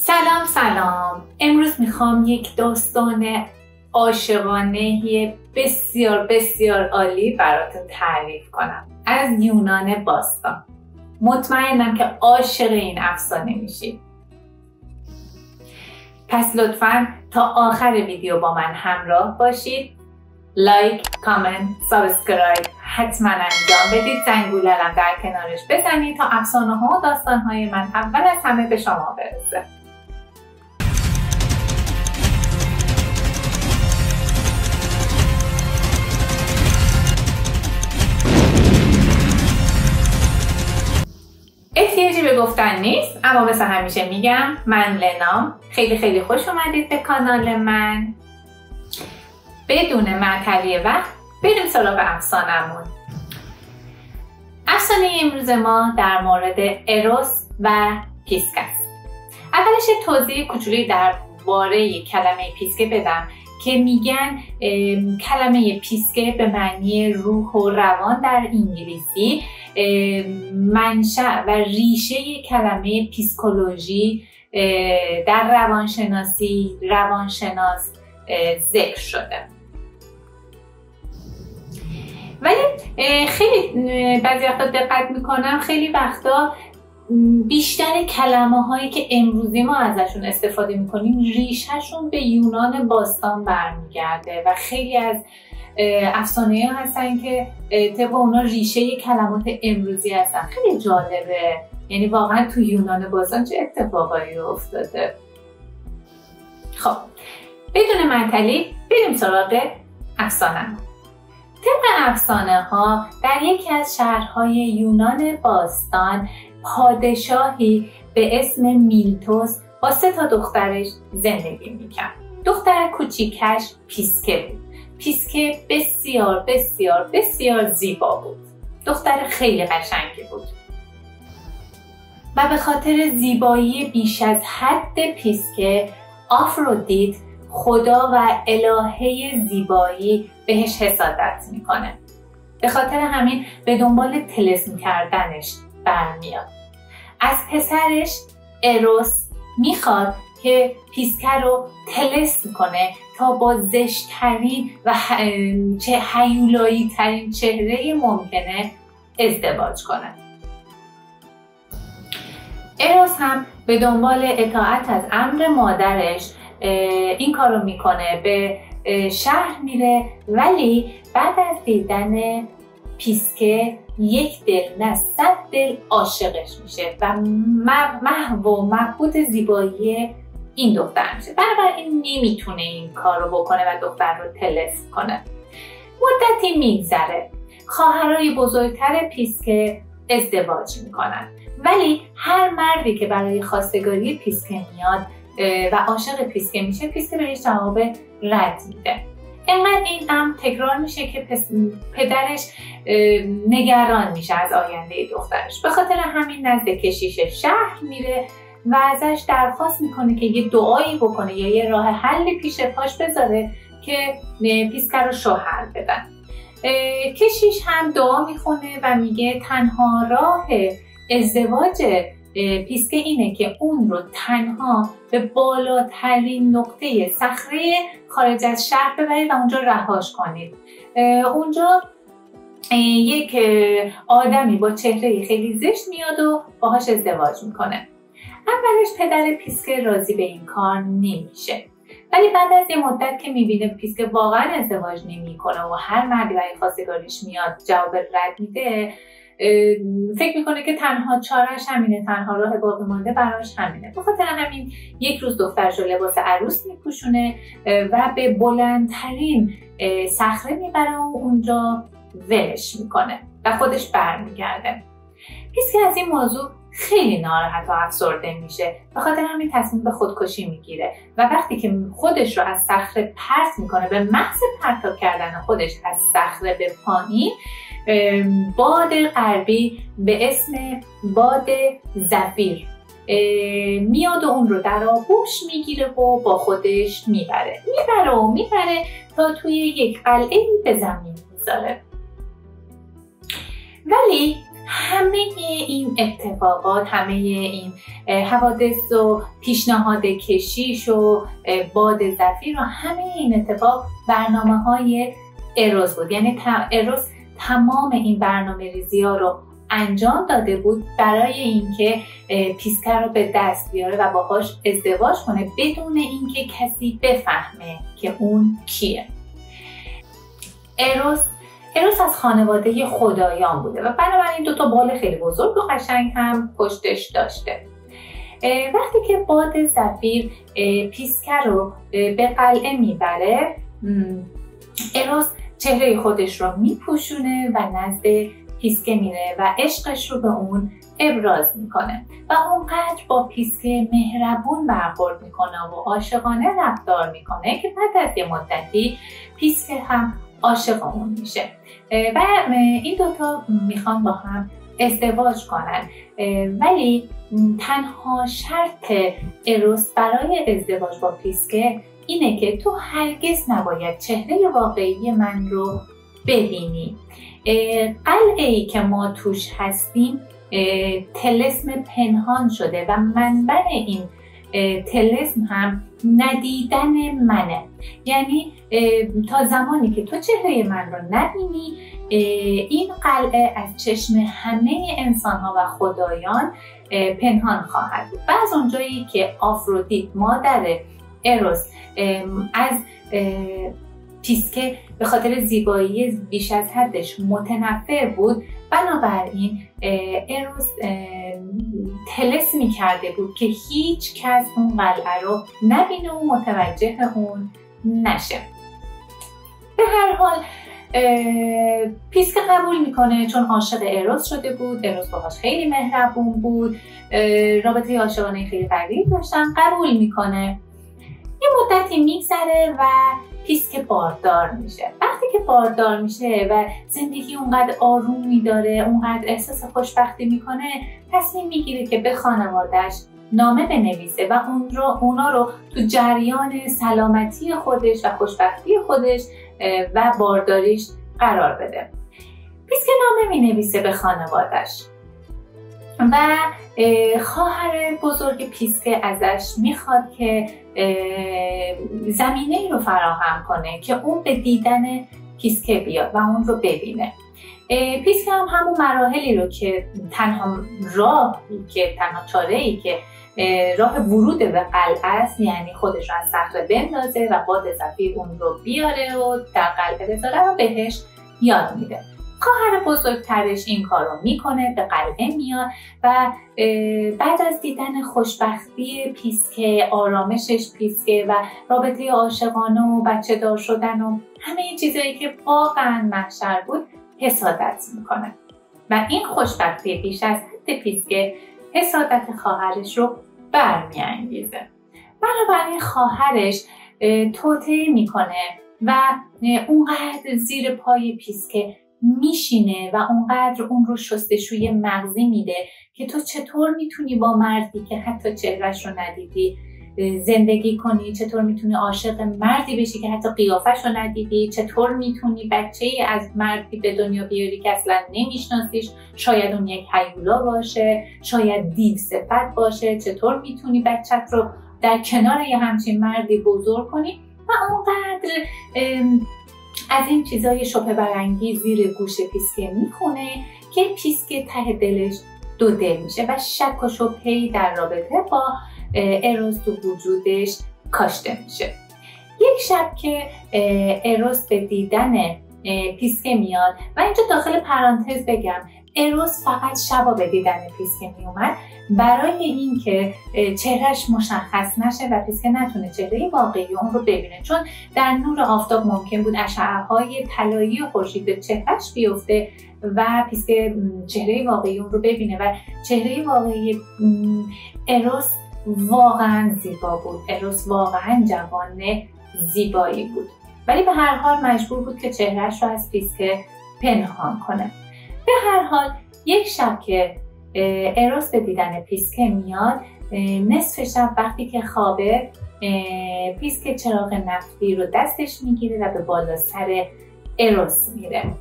سلام. امروز میخوام یک داستان عاشقانه بسیار عالی براتون تعریف کنم از یونان باستان. مطمئنم که عاشق این افسانه میشید. پس لطفاً تا آخر ویدیو با من همراه باشید. لایک، کامنت، سابسکرایب حتما انجام بدید. زنگوله هم در کنارش بزنید تا افسانه ها و داستان های من اول از همه به شما برسه. احتیاجی به گفتن نیست، اما مثل همیشه میگم من لنام. خیلی خوش اومدید به کانال من. بدون معطلی وقت بریم سراغ افسانه‌مون. افسانه امروز ما در مورد اروس و پیسک است. اولش یه توضیح کوچولی درباره کلمه پیسکه بدم که میگن کلمه پیسکه به معنی روح و روان در انگلیسی منشأ و ریشه کلمه پیسکولوژی در روانشناس ذکر شده. ولی خیلی بعضی وقتا دقت میکنم خیلی وقتا بیشتر کلمه هایی که امروزی ما ازشون استفاده میکنیم ریشهشون به یونان باستان برمیگرده و خیلی از افسانه ها هستن که طبق اونا ریشه کلمات امروزی هستن. خیلی جالبه، یعنی واقعا تو یونان باستان چه اتفاقایی افتاده. خب بدون معطلی بریم سراغ افسانه. طبق افسانه ها در یکی از شهرهای یونان باستان پادشاهی به اسم میلتوس با 3 دخترش زندگی میکرد. دختر کوچیکش پیسکه بود. پیسکه بسیار زیبا بود. دختر خیلی قشنگی بود و به خاطر زیبایی بیش از حد پیسکه آفرودیت خدا و الهه زیبایی بهش حسادت میکنه. به خاطر همین به دنبال طلسم کردنش برمیاد. از پسرش اروس میخواد که پیسکه رو طلسم کنه تا با زشت‌ترین و هیولایی ترین چهره ممکنه ازدواج کنه. اروس هم به دنبال اطاعت از امر مادرش این کارو میکنه، به شهر میره، ولی بعد از دیدن پیسکه یک دل نه 100 دل عاشقش میشه و محو و مبهوت زیبایی این دختر میشه. بنابراین نمیتونه این کارو بکنه و دختر رو طلسم کنه. مدتی میگذره، خواهرای بزرگتر پیسکه ازدواج میکنن، ولی هر مردی که برای خواستگاری پیسکه میاد و عاشق پیسکه میشه، پیسکه بهش جواب رد میده. اینقدر این امر تکرار میشه که پدرش نگران میشه از آینده دخترش. به خاطر همین نزد کشیش شهر میره و ازش درخواست میکنه که یه دعایی بکنه یا یه راه حلی پیش پاش بذاره که پیسکه رو شوهر بدن. کشیش هم دعا میخونه و میگه تنها راه ازدواج پیسکه اینه که اون رو تنها به بالاترین نقطه صخره خارج از شهر ببرید و اونجا رهاش کنید. اونجا یک آدمی با چهره خیلی زشت میاد و باهاش ازدواج میکنه. اولش پدر پیسکه راضی به این کار نمیشه، ولی بعد از یه مدت که میبینه پیسکه واقعا ازدواج نمیکنه و هر مردی برای خواستگاریش میاد جواب رد میده، فکر میکنه که تنها چارهش همینه، تنها راه باقی مانده براش همینه. به خاطر همین یک روز دخترش رو لباس عروس میپوشونه و به بلندترین صخره میبره و اونجا ولش میکنه و خودش برمیگرده. پیسکه از این موضوع خیلی ناراحت و افسرده میشه، به خاطر همین تصمیم به خودکشی میگیره و وقتی که خودش رو از صخره پرت میکنه، به محض پرتاب کردن خودش از صخره به پایین، باد غربی به اسم باد زفیر میاد و اون رو در آغوش میگیره و با خودش میبره تا توی یک قلعه به زمین میذاره. ولی همه این اتفاقات، همه این حوادث و پیشنهاد کشیش و باد زفیر و همه این اتفاق برنامه‌های اروس بود. یعنی اروس تمام این برنامه‌ریزی ها رو انجام داده بود برای اینکه پیسکه رو به دست بیاره و باهاش ازدواج کنه بدون اینکه کسی بفهمه که اون کیه. اروس از خانواده خدایان بوده و بنابراین 2 بال خیلی بزرگ و قشنگ هم پشتش داشته. وقتی که باد زفیر پیسکه رو به قلعه میبره، اروس چهره خودش رو میپوشونه و نزد پیسکه میره و عشقش رو به اون ابراز میکنه و اونقدر با پیسکه مهربون برخورد میکنه و عاشقانه رفتار میکنه که بعد از یه مدتی پیسکه هم عاشق اون میشه و این 2 میخوان با هم ازدواج کنن. ولی تنها شرط اروس برای ازدواج با پیسکه اینه که تو هرگز نباید چهره واقعی من رو ببینی. قلعه‌ای که ما توش هستیم طلسم پنهان شده و منبع این طلسم هم ندیدن منه. یعنی تا زمانی که تو چهره من رو نبینی، این قلعه از چشم همه انسان‌ها و خدایان پنهان خواهد بود. و از اونجایی که آفرودیت مادر اروس از پیسکه به خاطر زیبایی بیش از حدش متنفر بود، بنابراین اروس طلسمی کرده بود که هیچ کس اون قلعه رو نبینه و متوجه اون نشه. به هر حال پیسکه قبول میکنه چون عاشق اروس شده بود، اروس باهاش خیلی مهربون بود، رابطه عاشقانه خیلی قوی داشتن. قبول میکنه. یه مدتی میگذره و پیسکه باردار میشه. وقتی که باردار میشه و زندگی اونقدر آرومی داره، اونقدر احساس خوشبختی میکنه، تصمیم میگیره که به خانواده‌اش نامه بنویسه و اونا رو تو جریان سلامتی خودش و خوشبختی خودش و بارداریش قرار بده. پیسکه نامه مینویسه به خانواده‌اش و خواهر بزرگ پیسکه ازش میخواد که زمینه ای رو فراهم کنه که اون به دیدن پیسکه بیاد و اون رو ببینه. پیسکه هم همون مراحلی رو که تنها چاره‌ای که راه ورود به قلعه است، یعنی خودش رو از صخره بندازه و باد زفیر اون رو بیاره و در قلعه بذاره و بهش یاد میده. خواهر بزرگترش این کار رو میکنه، به قلعه میاد و بعد از دیدن خوشبختی پیسکه، آرامشش پیسکه و رابطه عاشقانه و بچه دار شدن و همه چیزایی که واقعا محشر بود حسادت میکنه و این خوشبختی بیش از حد پیسکه حسادت خواهرش رو برمیانگیزه. بنابراین خواهرش توطئه میکنه و اونقدر زیر پای پیسکه میشینه و اونقدر اون رو شستشوی مغزی میده که تو چطور میتونی با مردی که حتی چهرش رو ندیدی زندگی کنی، چطور میتونی عاشق مردی بشی که حتی قیافش رو ندیدی، چطور میتونی بچه‌ای از مردی به دنیا بیاری که اصلا نمیشناسیش، شاید اون یک هیولا باشه، شاید دیو صفت باشه، چطور میتونی بچت رو در کنار یه همچین مردی بزرگ کنی و اونقدر از این چیزای شبهه برانگیز زیر گوش پیسکه میخونه که پیسکه ته دلش 2 دل میشه و شک و شبهه‌ای در رابطه با اروس تو وجودش کاشته میشه. یک شب که اروس به دیدن پیسکه میاد و اینجا داخل پرانتز بگم اروس فقط شبا به دیدن پیسکه میومد برای اینکه چهرهش مشخص نشه و پیسکه نتونه چهره واقعی اون رو ببینه، چون در نور آفتاب ممکن بود اشعه‌های طلایی خورشید به چهرهش بیفته و پیسکه چهره واقعی اون رو ببینه و چهره واقعی اروس واقعا زیبا بود. اروس واقعا جوان زیبایی بود، ولی به هر حال مجبور بود که چهرهش رو از پیسکه پنهان کنه. به هر حال یک شب که اروس به دیدن پیسکه میاد، نصف شب وقتی که خوابه، پیسکه چراغ نفتی رو دستش میگیره و به بالا سر اروس میره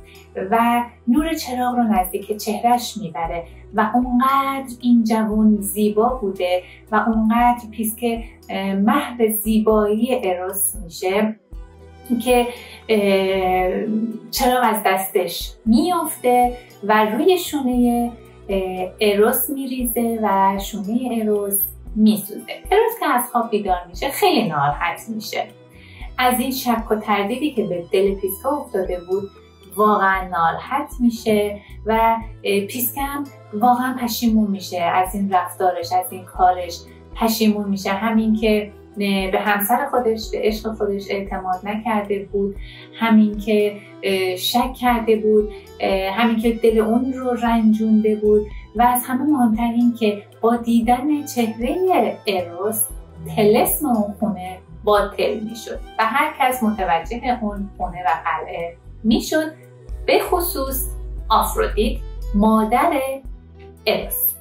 و نور چراغ رو نزدیک چهرش میبره و اونقدر این جوان زیبا بوده و اونقدر پیسک محو زیبایی اروس میشه که چراغ از دستش میافته و روی شونه اروس میریزه و شونه اروس میسوزه. اروس که از خواب بیدار میشه خیلی ناراحت میشه. از این شک و تردیدی که به دل پیسکا افتاده بود واقعا ناراحت میشه و پیسکا هم واقعا پشیمون میشه از این رفتارش، از این کارش پشیمون میشه. همین که به همسر خودش، به عشق خودش اعتماد نکرده بود، همین که شک کرده بود، همین که دل اون رو رنجونده بود و از همه مهمتر این که با دیدن چهره اروس طلسم اون خونه باطل میشد و هر کس متوجه اون خونه و قلعه میشد، به خصوص آفرودیت مادر اروس.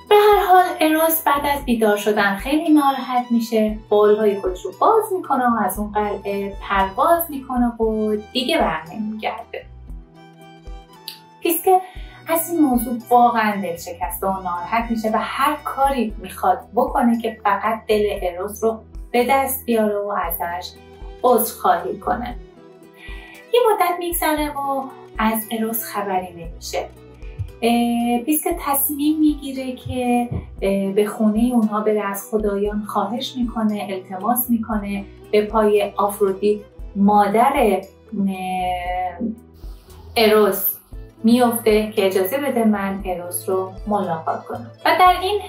به هر حال اروس بعد از بیدار شدن خیلی ناراحت میشه، بالهای خودش رو باز میکنه و از اون قلعه پرواز میکنه و دیگه برنمیگرده. پیسکه از این موضوع واقعا دل شکسته و ناراحت میشه و هر کاری میخواد بکنه که فقط دل اروس رو به دست بیاره و ازش عذرخواهی کنه. یه مدت میگذره و از اروس خبری نمیشه. پیسکه تصمیم میگیره که به خونه اونها بره، از خدایان خواهش میکنه، التماس میکنه، به پای آفرودیت مادر اروس میفته که اجازه بده من اروس رو ملاقات کنم. و در این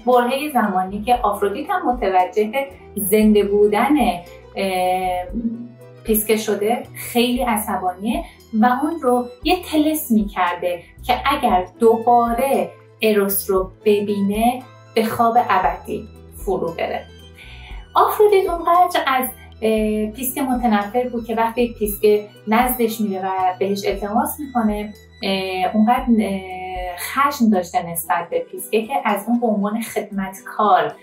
برهه زمانی که آفرودیت هم متوجه زنده بودن پیسکه شده، خیلی عصبانیه و اون رو یه طلسمی کرده که اگر دوباره اروس رو ببینه به خواب ابدی فرو بره. آفرودیت اونقدر از پیسکه متنفر بود که وقتی پیسکه نزدش میره و بهش التماس میکنه اونقدر خشم داشته نسبت به پیسکه که از اون به عنوان خدمتکار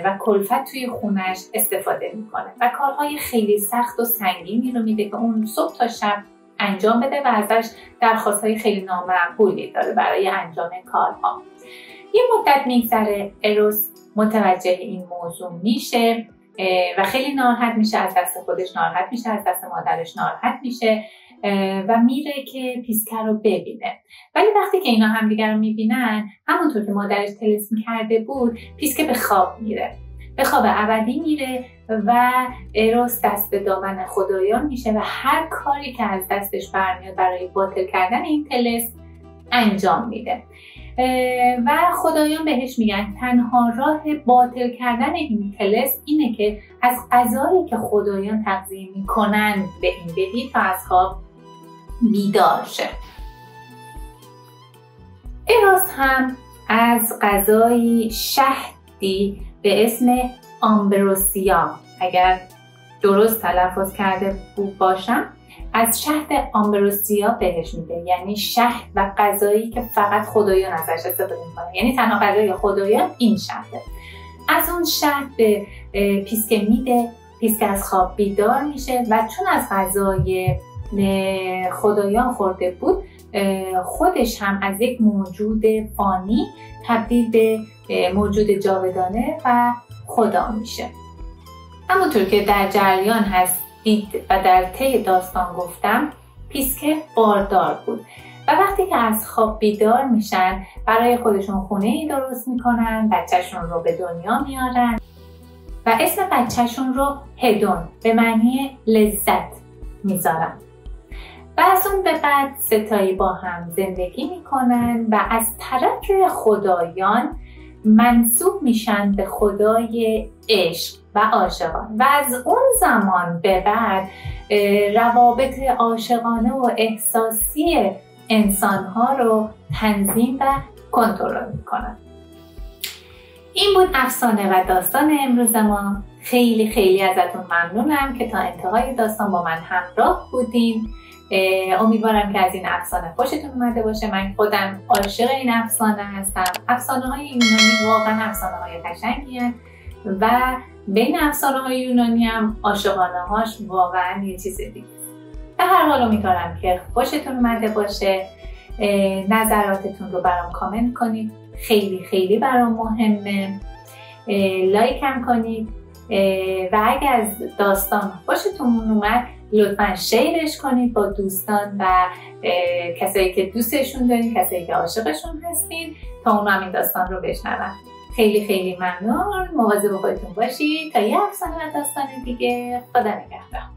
و کلفت توی خونش استفاده میکنه و کارهای خیلی سخت و سنگینی رو میده که اون صبح تا شب انجام بده و ازش درخواستهای خیلی نامعقولی داره برای انجام کارها. یه مدت میگذره، اروس متوجه این موضوع میشه و خیلی ناراحت میشه، از دست خودش ناراحت میشه، از دست مادرش ناراحت میشه و میره که پیسکه رو ببینه. ولی وقتی که اینا همدیگر رو میبینن، همونطور که مادرش طلسم کرده بود، پیسکه به خواب میره، به خواب ابدی میره و اروس دست به دامن خدایان میشه و هر کاری که از دستش برمیاد برای باطل کردن این طلسم انجام میده و خدایان بهش میگن تنها راه باطل کردن این طلسم اینه که از غذایی که خدایان تقدیم میکنن به این بدی تا از خواب بیدار شه. اروس هم از غذای شهدی به اسم آمبروسیا، اگر درست تلفظ کرده باشم، از شهد آمبروسیا بهش میده، یعنی شهد و غذایی که فقط خدایان ازش استفاده میکنه، یعنی تنها غذای خدایان این شهده. از اون شهد به پیسکه میده، پیسکه از خواب بیدار میشه و چون از غذای خدایان خورده بود، خودش هم از یک موجود فانی تبدیل به موجود جاودانه و خدا میشه. همونطور که در جریان هستید و در طی داستان گفتم، پیسکه باردار بود و وقتی که از خواب بیدار میشن برای خودشون خونه‌ای درست میکنن، بچهشون رو به دنیا میارن و اسم بچهشون رو هدون به معنی لذت میذارن و از اون به بعد ستایی با هم زندگی میکنن و از طرف خدایان منسوب میشن به خدای عشق و عاشقان و از اون زمان به بعد روابط عاشقانه و احساسی انسانها رو تنظیم و کنترل میکنن. این بود افسانه و داستان امروز ما. خیلی ازتون ممنونم که تا انتهای داستان با من همراه بودین. امیدوارم که از این افسانه خوشتون اومده باشه. من خودم عاشق این افسانه هستم. افسانه های یونانی واقعا افسانه های قشنگی هستند و بین افسانه های یونانی هم عاشقانه هاش واقعا یه چیز دیگه. به هر حال امیدوارم که خوشتون اومده باشه. نظراتتون رو برام کامنت کنید، خیلی خیلی برام مهمه. لایک هم کنید و اگر از داستان خوشتون اومد لطفا شیرش کنید با دوستان و کسایی که دوستشون دارین، کسایی که عاشقشون هستین تا اونا هم این داستان رو بشنون. خیلی خیلی ممنون. مواظب خودتون باشید تا یه افسانه و داستان دیگه. خدا نگهدار.